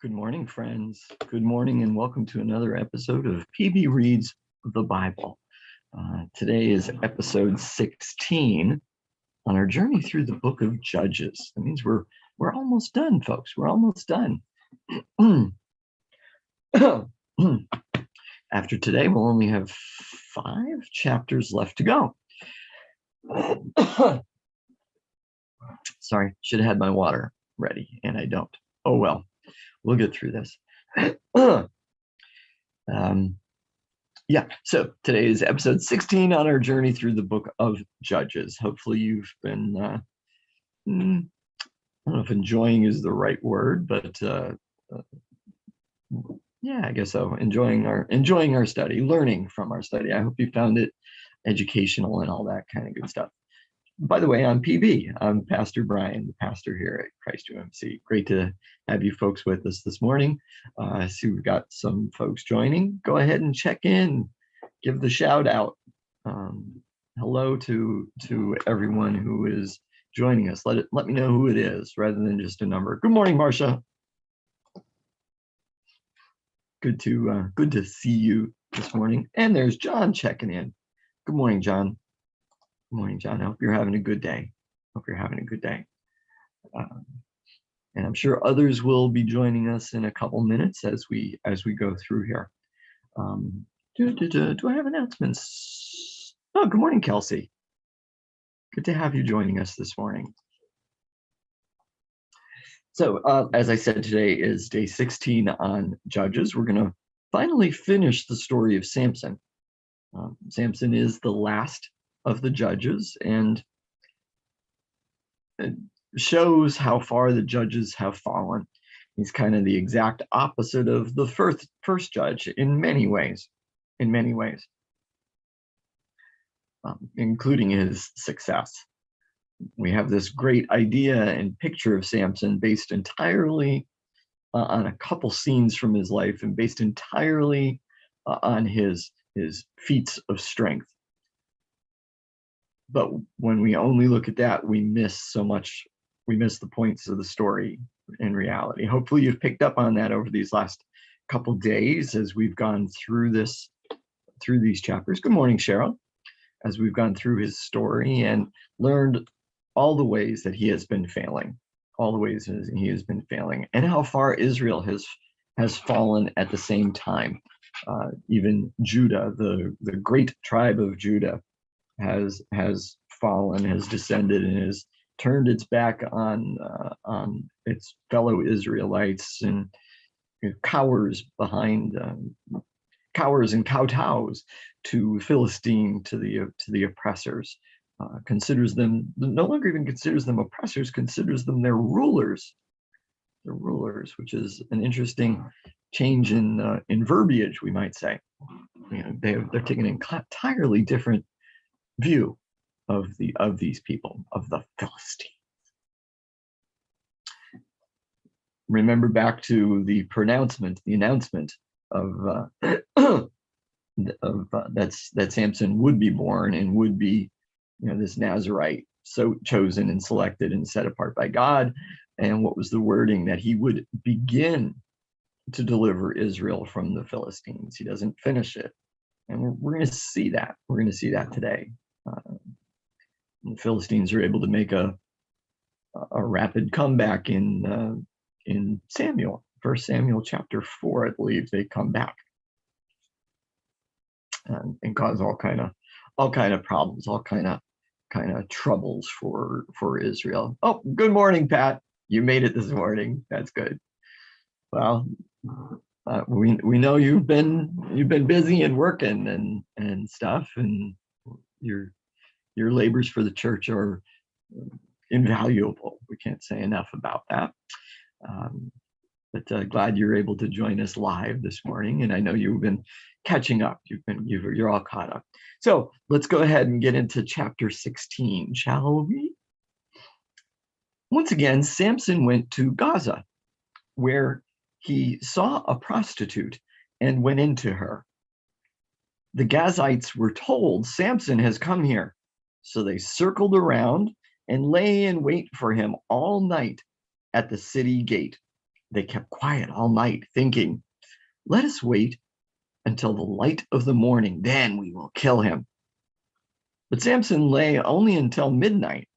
Good morning, friends. Good morning, and welcome to another episode of PB Reads the Bible. Today is episode 16 on our journey through the book of Judges. That means we're almost done, folks. We're almost done. After today, we'll only have 5 chapters left to go. Sorry, should have had my water ready, and I don't. Oh well. We'll get through this. So today is episode 16 on our journey through the book of Judges. Hopefully you've been, I don't know if enjoying is the right word, but yeah, I guess so. Enjoying our study, learning from our study. I hope you found it educational and all that kind of good stuff. By the way, I'm PB. I'm Pastor Brian, the pastor here at Christ UMC. Great to have you folks with us this morning. I see we've got some folks joining. Go ahead and check in. Give the shout out. Hello to everyone who is joining us. Let me know who it is rather than just a number. Good morning, Marcia. Good to see you this morning. And there's John checking in. Good morning, John. Good morning, John. I hope you're having a good day. And I'm sure others will be joining us in a couple minutes as we go through here. Do I have announcements? Oh, good morning, Kelsey. Good to have you joining us this morning. So as I said, today is day 16 on Judges. We're going to finally finish the story of Samson. Samson is the last of the judges, and it shows how far the judges have fallen. He's kind of the exact opposite of the first judge in many ways, including his success. We have this great idea and picture of Samson based entirely on a couple scenes from his life and based entirely on his feats of strength. But when we only look at that, we miss so much. We miss the points of the story in reality. Hopefully you've picked up on that over these last couple days as we've gone through these chapters. Good morning, Cheryl. As we've gone through his story and learned all the ways that he has been failing, and how far Israel has fallen at the same time. Even Judah, the great tribe of Judah, has fallen, has descended, and has turned its back on its fellow Israelites, and cowers and kowtows to Philistine, to the oppressors. No longer even considers them oppressors, considers them their rulers. Which is an interesting change in verbiage, we might say. They're taking an entirely different view of these people, of the Philistines. Remember back to the announcement of that Samson would be born and would be, this Nazarite, so chosen and selected and set apart by God. And what was the wording? That he would begin to deliver Israel from the Philistines. He doesn't finish it, and we're going to see that. We're going to see that today. The Philistines are able to make a rapid comeback in Samuel, 1 Samuel chapter 4, I believe. They come back and cause all kind of problems, all kind of troubles for Israel. Oh, good morning, Pat. You made it this morning. That's good. Well, we know you've been busy and working and stuff, and your labors for the church are invaluable. We can't say enough about that. But glad you're able to join us live this morning, and I know you've been catching up. You're all caught up. So let's go ahead and get into chapter 16, shall we? Once again, Samson went to Gaza, where he saw a prostitute and went into her. The Gazites were told, "Samson has come here." So they circled around and lay in wait for him all night at the city gate. They kept quiet all night, thinking, "Let us wait until the light of the morning, then we will kill him." But Samson lay only until midnight.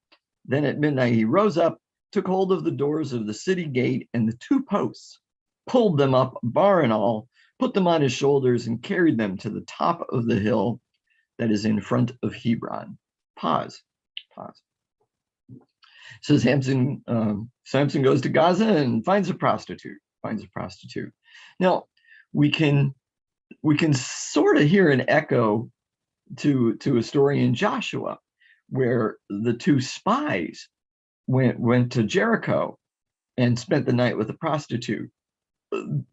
Then at midnight he rose up, took hold of the doors of the city gate and the two posts, pulled them up, bar and all, put them on his shoulders, and carried them to the top of the hill that is in front of Hebron. Pause. So Samson goes to Gaza and finds a prostitute. Now we can sort of hear an echo to a story in Joshua, where the two spies went to Jericho and spent the night with a prostitute. And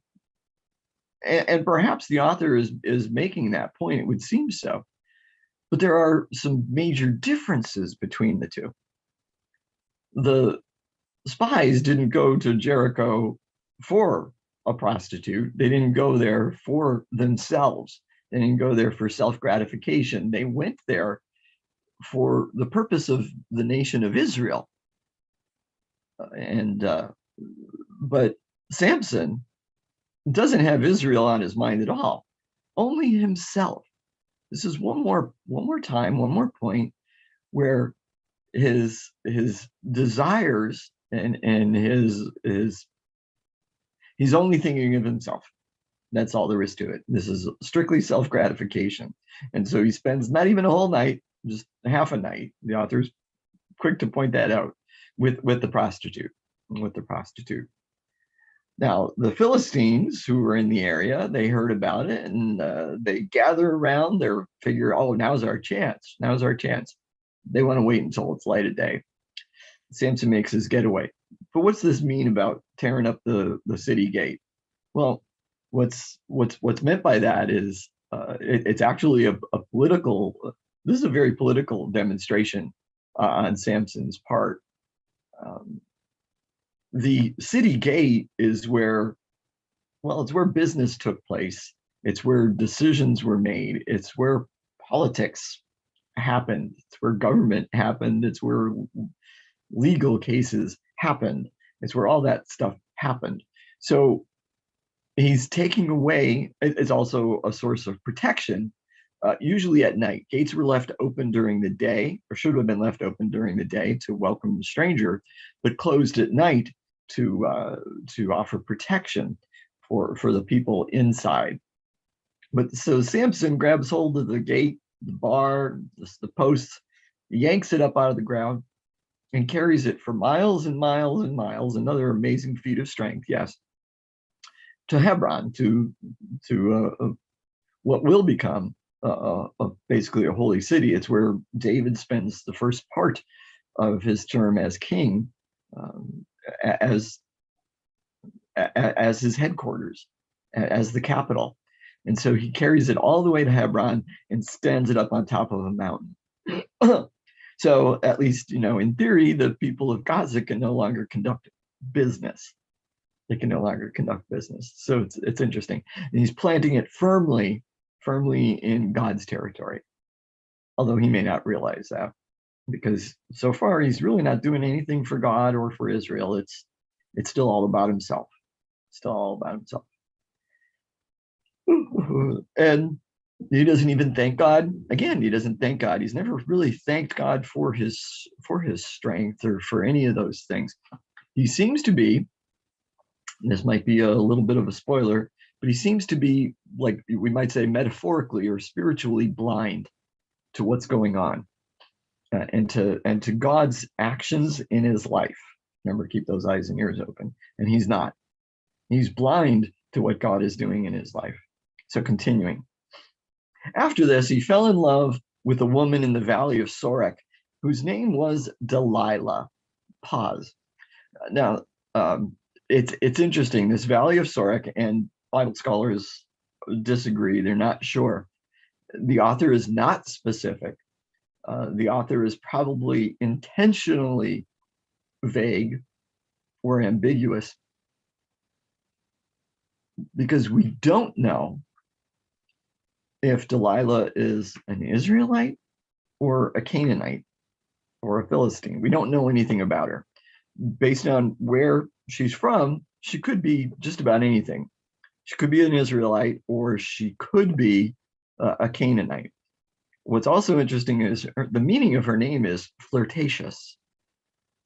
perhaps the author is making that point. It would seem so. But there are some major differences between the two. The spies didn't go to Jericho for a prostitute. They didn't go there for themselves. They didn't go there for self-gratification. They went there for the purpose of the nation of Israel. But Samson doesn't have Israel on his mind at all, only himself. This is one more point where his desires and he's only thinking of himself. That's all there is to it. This is strictly self-gratification. And so he spends not even a whole night, just half a night. The author's quick to point that out with the prostitute. Now, the Philistines who were in the area, they heard about it, and they gather around. They figure, oh, now's our chance. They want to wait until it's light of day. Samson makes his getaway. But what's this mean about tearing up the city gate? Well, what's meant by that is it's actually a political. This is a very political demonstration on Samson's part. The city gate is where, well, it's where business took place. It's where decisions were made. It's where politics happened. It's where government happened. It's where legal cases happened. It's where all that stuff happened. So he's taking away, it's also a source of protection, usually at night. Gates were left open during the day, or should have been left open during the day to welcome the stranger, but closed at night to offer protection for the people inside. But so Samson grabs hold of the gate, the bar, the posts, yanks it up out of the ground, and carries it for miles and miles and miles, another amazing feat of strength, yes, to Hebron, to what will become basically a holy city. It's where David spends the first part of his term as king, as his headquarters, as the capital. And so he carries it all the way to Hebron and stands it up on top of a mountain. So at least, in theory, the people of Gaza can no longer conduct business. So it's interesting. And he's planting it firmly in God's territory, although he may not realize that, because so far he's really not doing anything for God or for Israel. It's still all about himself. And he doesn't even thank God. Again, he doesn't thank God. He's never really thanked God for his strength or for any of those things. He seems to be, and this might be a little bit of a spoiler, but he seems to be, like we might say, metaphorically or spiritually blind to what's going on, and to God's actions in his life. Remember, keep those eyes and ears open. And he's not. He's blind to what God is doing in his life. So continuing. After this, he fell in love with a woman in the valley of Sorek, whose name was Delilah. Pause. Now, it's interesting. This valley of Sorek, and Bible scholars disagree. They're not sure. The author is not specific. The author is probably intentionally vague or ambiguous, because we don't know if Delilah is an Israelite or a Canaanite or a Philistine. We don't know anything about her. Based on where she's from, she could be just about anything. She could be an Israelite, or she could be a Canaanite. What's also interesting is the meaning of her name is flirtatious,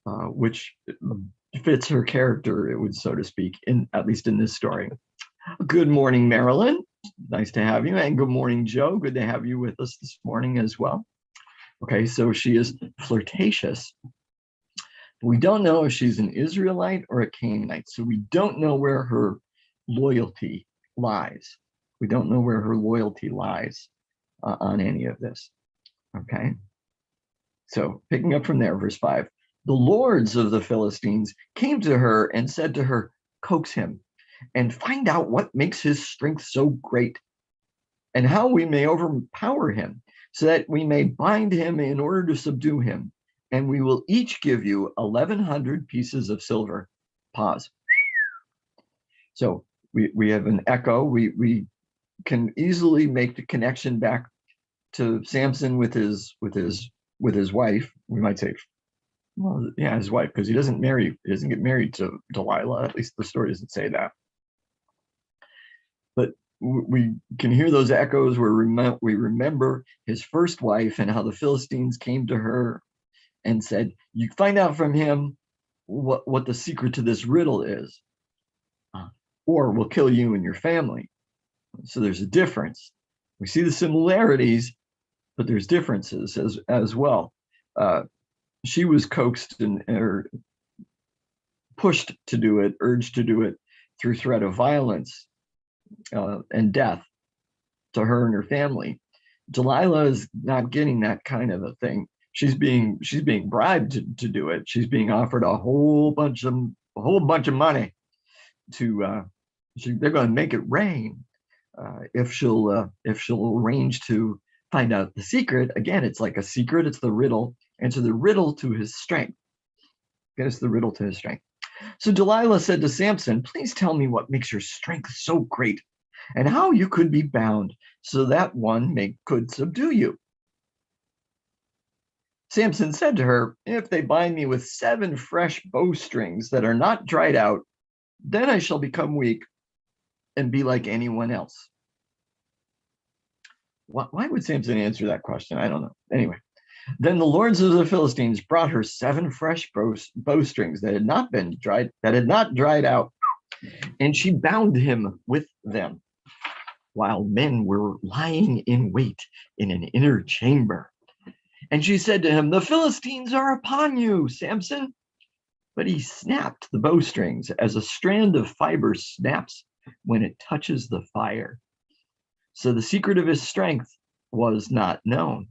which fits her character, it would, so to speak, at least in this story. Good morning, Marilyn. Nice to have you. And good morning, Joe. Good to have you with us this morning as well. Okay, so she is flirtatious. We don't know if she's an Israelite or a Canaanite, so we don't know where her loyalty lies. We don't know where her loyalty lies on any of this. Okay, so picking up from there, verse 5. The lords of the Philistines came to her and said to her, coax him and find out what makes his strength so great, and how we may overpower him, so that we may bind him in order to subdue him. And we will each give you 1,100 pieces of silver. Pause. So we have an echo. We can easily make the connection back to Samson with his wife. We might say, well, yeah, his wife, because he doesn't get married to Delilah. At least the story doesn't say that. But we can hear those echoes where we remember his first wife and how the Philistines came to her and said, you find out from him what the secret to this riddle is, or we'll kill you and your family. So there's a difference. We see the similarities, but there's differences as well. She was coaxed or pushed to do it, urged to do it through threat of violence and death to her and her family. Delilah is not getting that kind of a thing. She's being bribed to do it. She's being offered a whole bunch of money to they're going to make it rain if she'll arrange to find out the secret. Again, it's like a secret. It's the riddle. Answer the riddle to his strength. Get us the riddle to his strength. So Delilah said to Samson, please tell me what makes your strength so great, and how you could be bound so that one could subdue you. Samson said to her, if they bind me with 7 fresh bowstrings that are not dried out, then I shall become weak and be like anyone else. Why would Samson answer that question? I don't know. Anyway, then the lords of the Philistines brought her 7 fresh bowstrings that had not dried out, and she bound him with them, while men were lying in wait in an inner chamber. And she said to him, the Philistines are upon you, Samson. But he snapped the bowstrings as a strand of fiber snaps when it touches the fire. So the secret of his strength was not known.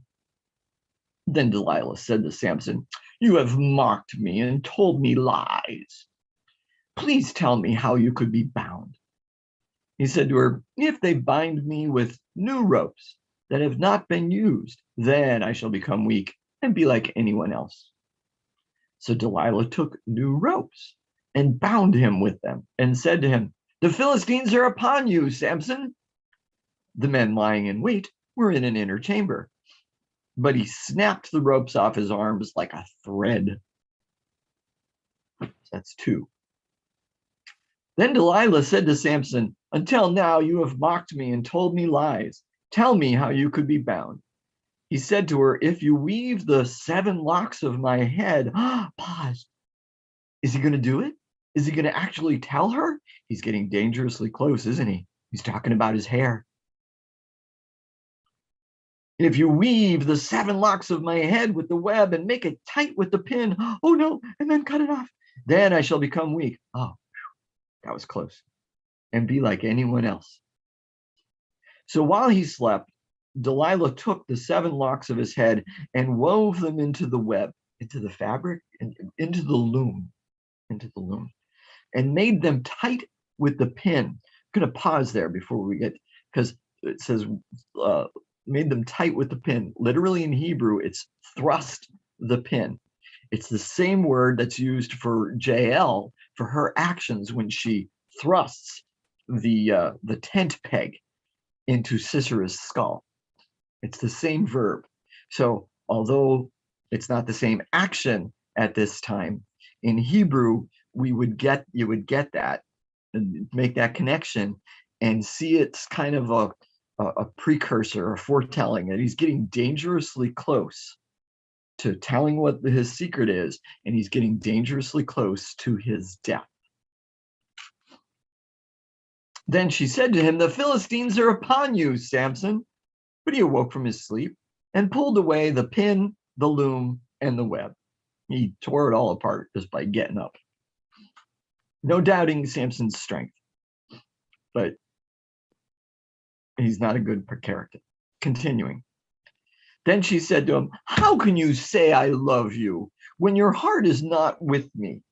Then Delilah said to Samson, you have mocked me and told me lies. Please tell me how you could be bound. He said to her, if they bind me with new ropes that have not been used, then I shall become weak and be like anyone else. So Delilah took new ropes and bound him with them and said to him, the Philistines are upon you, Samson. The men lying in wait were in an inner chamber, but he snapped the ropes off his arms like a thread. That's 2. Then Delilah said to Samson, until now you have mocked me and told me lies. Tell me how you could be bound. He said to her, if you weave the 7 locks of my head, pause. Is he going to do it? Is he going to actually tell her? He's getting dangerously close, isn't he? He's talking about his hair. If you weave the 7 locks of my head with the web and make it tight with the pin, oh no, and then cut it off, then I shall become weak. Oh, that was close. And be like anyone else. So while he slept, Delilah took the 7 locks of his head and wove them into the web, into the fabric, and into the loom, and made them tight with the pin. I'm going to pause there before we get, because it says made them tight with the pin. Literally in Hebrew, it's thrust the pin. It's the same word that's used for Jael for her actions when she thrusts the tent peg into Sisera's skull. It's the same verb. So although it's not the same action at this time, in Hebrew, you would get that make that connection and see it's kind of a precursor, a foretelling that he's getting dangerously close to telling what his secret is, and he's getting dangerously close to his death. Then she said to him, "The Philistines are upon you, Samson." But he awoke from his sleep and pulled away the pin, the loom, and the web. He tore it all apart just by getting up. No doubting Samson's strength, but he's not a good character. Continuing. Then she said to him, "How can you say I love you when your heart is not with me?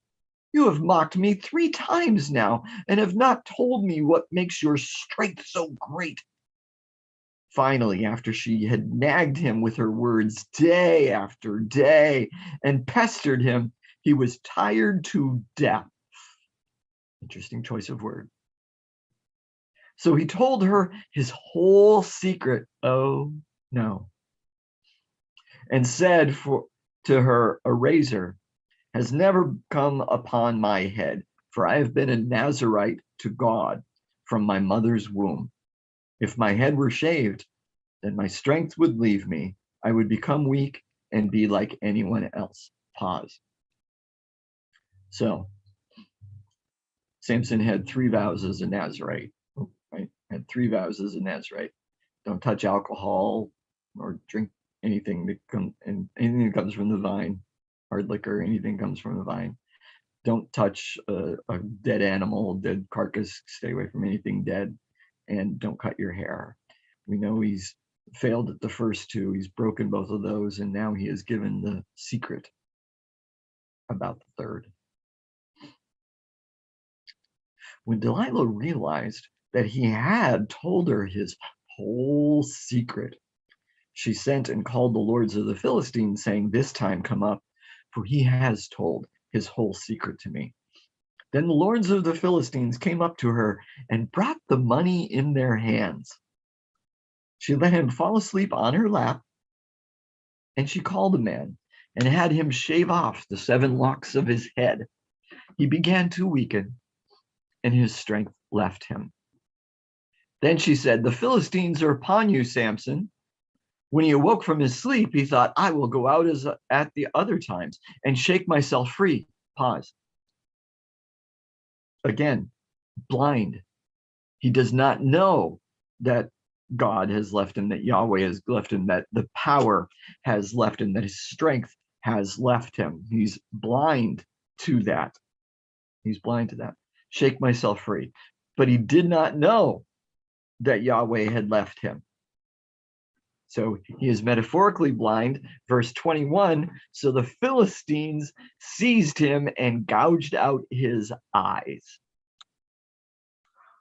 You have mocked me 3 times now and have not told me what makes your strength so great." Finally, after she had nagged him with her words day after day and pestered him, he was tired to death. Interesting choice of word. So he told her his whole secret. Oh, no. And said to her, "A razor has never come upon my head, for I have been a Nazirite to God from my mother's womb. If my head were shaved, then my strength would leave me. I would become weak and be like anyone else." Pause. So Samson had 3 vows as a Nazirite, right? Had 3 vows as a Nazirite. Don't touch alcohol or drink anything that comes from the vine, hard liquor, anything comes from the vine. Don't touch a dead animal, dead carcass. Stay away from anything dead, and don't cut your hair. We know he's failed at the first 2. He's broken both of those, and now he is given the secret about the 3rd. When Delilah realized that he had told her his whole secret, she sent and called the lords of the Philistines, saying, "This time come up, for he has told his whole secret to me." Then the lords of the Philistines came up to her and brought the money in their hands. She let him fall asleep on her lap, and she called a man and had him shave off the 7 locks of his head. He began to weaken, and his strength left him. Then she said, "The Philistines are upon you, Samson." When he awoke from his sleep, he thought, "I will go out as at the other times and shake myself free." Pause. Again, blind. He does not know that God has left him, that Yahweh has left him, that the power has left him, that his strength has left him. He's blind to that. He's blind to that. Shake myself free. But he did not know that Yahweh had left him. So he is metaphorically blind. Verse 21, so the Philistines seized him and gouged out his eyes.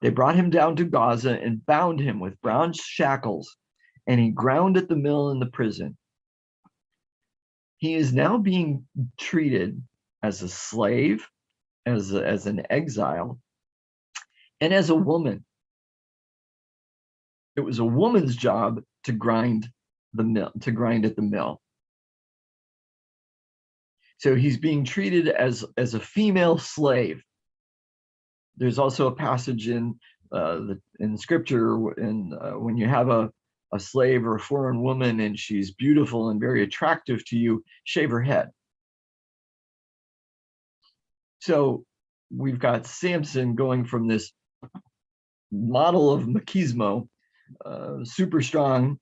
They brought him down to Gaza and bound him with bronze shackles, and he ground at the mill in the prison. He is now being treated as a slave, as an exile, and as a woman. It was a woman's job to grind the mill, to grind at the mill. So he's being treated as a female slave. There's also a passage in Scripture, when you have a slave or a foreign woman and she's beautiful and very attractive to you, shave her head. So we've got Samson going from this model of machismo, super strong,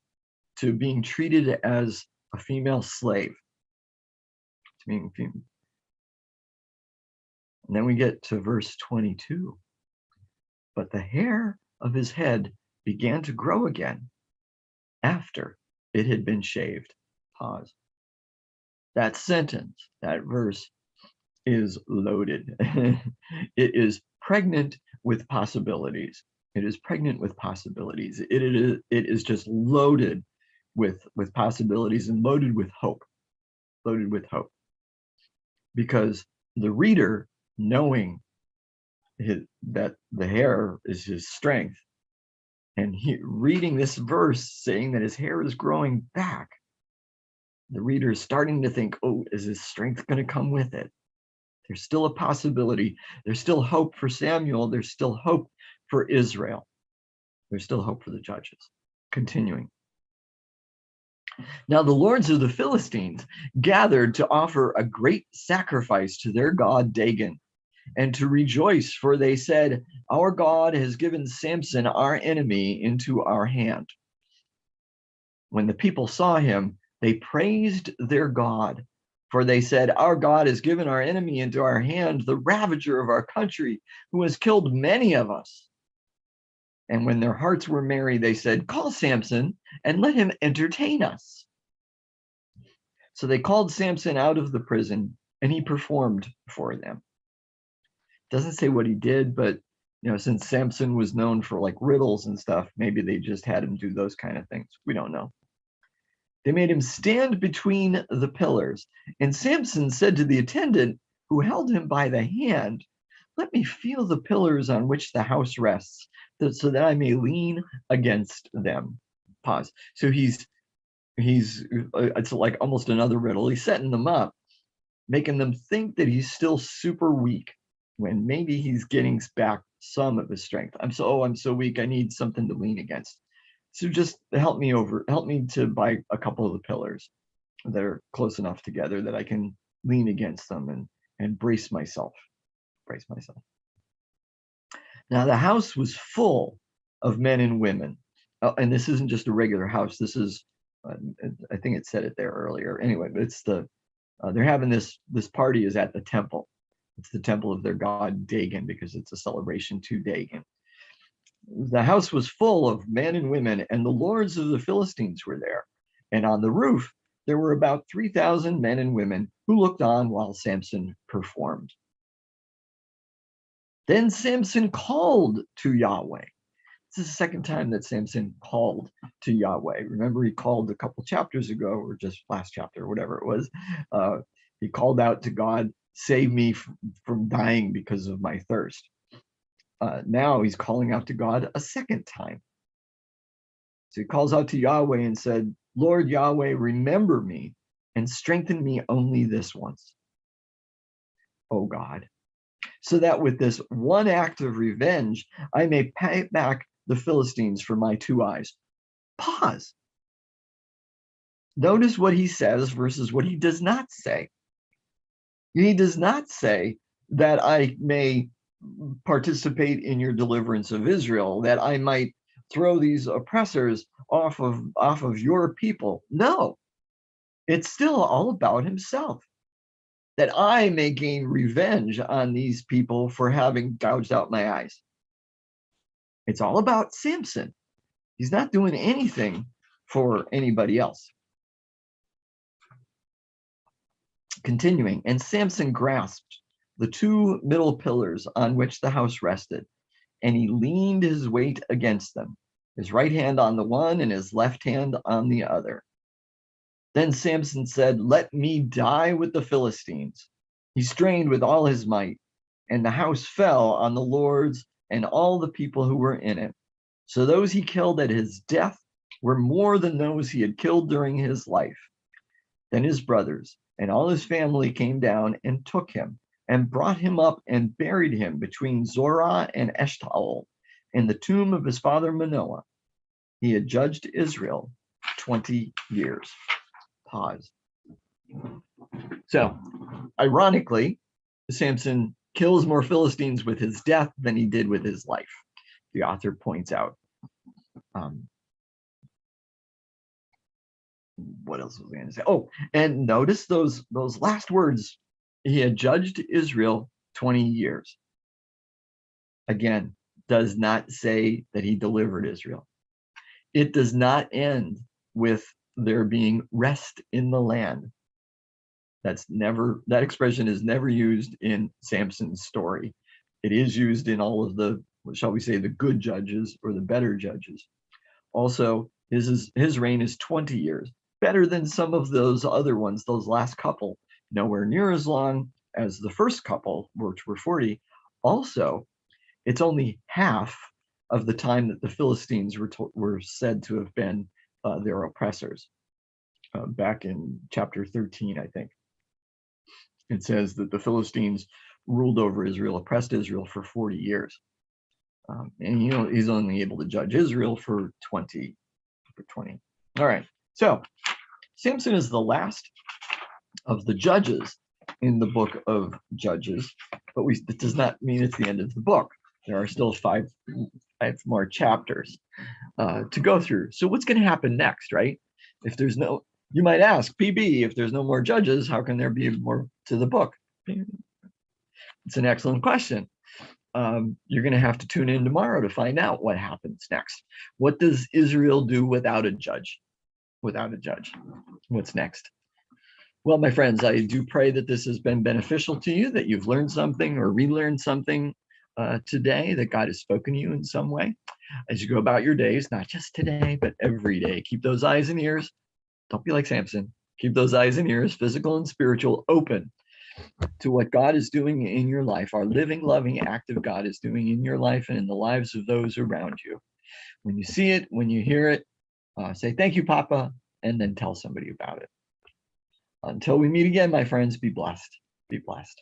to being treated as a female slave. To being female. And then we get to verse 22. But the hair of his head began to grow again after it had been shaved. Pause. That sentence, that verse, is loaded. It is pregnant with possibilities. It is pregnant with possibilities. It is just loaded with possibilities and loaded with hope. Loaded with hope. Because the reader, knowing that the hair is his strength, and reading this verse saying that his hair is growing back, the reader is starting to think, oh, is his strength going to come with it? There's still a possibility. There's still hope for Samuel. There's still hope for Israel. There's still hope for the judges. Continuing. Now the lords of the Philistines gathered to offer a great sacrifice to their god Dagon, and to rejoice, for they said, "Our God has given Samson, our enemy, into our hand." When the people saw him, they praised their God, for they said, "Our God has given our enemy into our hand, the ravager of our country, who has killed many of us." And when their hearts were merry, they said, "Call Samson and let him entertain us." So they called Samson out of the prison, and he performed for them. Doesn't say what he did, but since Samson was known for like riddles and stuff, maybe they just had him do those kind of things. We don't know. They made him stand between the pillars, and Samson said to the attendant who held him by the hand, "Let me feel the pillars on which the house rests, so that I may lean against them." Pause. So he's it's like almost another riddle. He's setting them up, making them think that he's still super weak, when maybe he's getting back some of his strength. I'm so weak, I need something to lean against. So just help me to buy a couple of the pillars that are close enough together that I can lean against them and brace myself. Now the house was full of men and women. And this isn't just a regular house. This is, I think it said it there earlier. Anyway, it's they're having this party is at the temple. It's the temple of their god Dagon, because it's a celebration to Dagon. The house was full of men and women, and the lords of the Philistines were there. And on the roof, there were about 3,000 men and women who looked on while Samson performed. Then Samson called to Yahweh. This is the second time that Samson called to Yahweh. Remember, he called a couple chapters ago, or just last chapter, whatever it was. He called out to God, "Save me from dying because of my thirst." Now he's calling out to God a second time. So he calls out to Yahweh and said, "Lord Yahweh, remember me and strengthen me only this once, O God, so that with this one act of revenge, I may pay back the Philistines for my 2 eyes." Pause. Notice what he says versus what he does not say. He does not say that I may participate in your deliverance of Israel, that I might throw these oppressors off of your people. No, it's still all about himself, that I may gain revenge on these people for having gouged out my eyes. It's all about Samson. He's not doing anything for anybody else. Continuing, and Samson grasped the 2 middle pillars on which the house rested, and he leaned his weight against them, his right hand on the one and his left hand on the other. Then Samson said, "Let me die with the Philistines." He strained with all his might, and the house fell on the lords and all the people who were in it. So those he killed at his death were more than those he had killed during his life. Then his brothers and all his family came down and took him and brought him up and buried him between Zorah and Eshtaol in the tomb of his father Manoah. He had judged Israel 20 years. Pause. So, ironically, Samson kills more Philistines with his death than he did with his life, the author points out. What else was I going to say? Oh, and notice those last words. He had judged Israel 20 years. Again, does not say that he delivered Israel. It does not end with there being rest in the land. That expression is never used in Samson's story. It is used in all of the, shall we say, the good judges or the better judges. Also, his reign is 20 years, better than some of those other ones, those last couple, nowhere near as long as the first couple, which were 40. Also, it's only half of the time that the Philistines were said to have been their oppressors, back in chapter 13, I think. It says that the Philistines ruled over Israel, oppressed Israel for 40 years. And he's only able to judge Israel for 20. All right. So Samson is the last of the judges in the book of Judges, but that does not mean it's the end of the book. There are still five more chapters to go through. So what's going to happen next, right? If there's no, you might ask, PB, if there's no more judges, how can there be more to the book? It's an excellent question. You're going to have to tune in tomorrow to find out what happens next. What does Israel do without a judge? Without a judge, what's next? Well, my friends, I do pray that this has been beneficial to you, that you've learned something or relearned something today, that God has spoken to you in some way as you go about your days, not just today, but every day. Keep those eyes and ears. Don't be like Samson. Keep those eyes and ears, physical and spiritual, open to what God is doing in your life, our living, loving, active God is doing in your life and in the lives of those around you. When you see it, when you hear it, say, thank you, Papa, and then tell somebody about it. Until we meet again, my friends, be blessed. Be blessed.